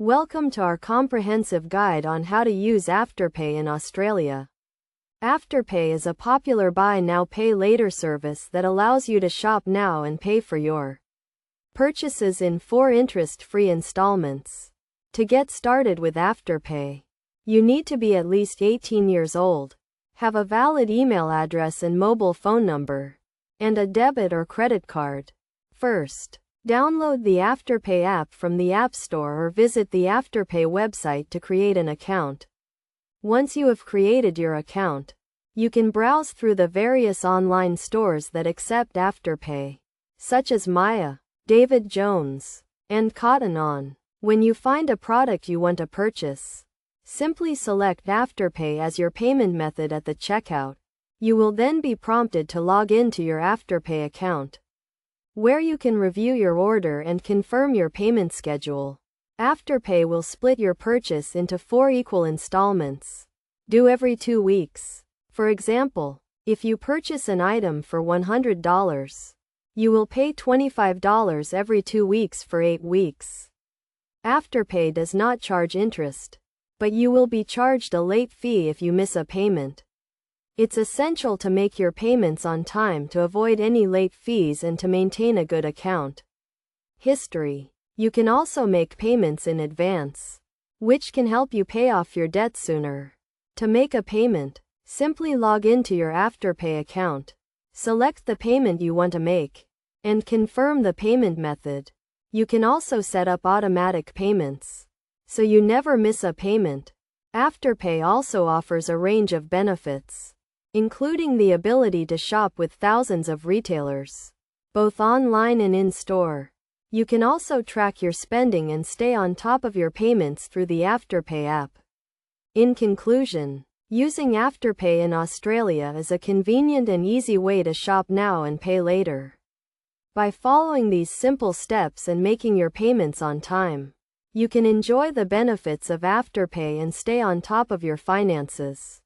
Welcome to our comprehensive guide on how to use Afterpay in Australia. Afterpay is a popular buy now pay later service that allows you to shop now and pay for your purchases in 4 interest-free installments. To get started with Afterpay, you need to be at least 18 years old, have a valid email address and mobile phone number, and a debit or credit card. First, download the Afterpay app from the App Store or visit the Afterpay website to create an account. Once you have created your account, you can browse through the various online stores that accept Afterpay, such as Maya, David Jones, and Cotton On. When you find a product you want to purchase, simply select Afterpay as your payment method at the checkout. You will then be prompted to log into your Afterpay account, where you can review your order and confirm your payment schedule. Afterpay will split your purchase into 4 equal installments, due every 2 weeks. For example, if you purchase an item for $100, you will pay $25 every 2 weeks for 8 weeks. Afterpay does not charge interest, but you will be charged a late fee if you miss a payment. It's essential to make your payments on time to avoid any late fees and to maintain a good account history. You can also make payments in advance, which can help you pay off your debt sooner. To make a payment, simply log into your Afterpay account, select the payment you want to make, and confirm the payment method. You can also set up automatic payments, so you never miss a payment. Afterpay also offers a range of benefits, including the ability to shop with thousands of retailers, both online and in-store. You can also track your spending and stay on top of your payments through the Afterpay app. In conclusion, using Afterpay in Australia is a convenient and easy way to shop now and pay later. By following these simple steps and making your payments on time, you can enjoy the benefits of Afterpay and stay on top of your finances.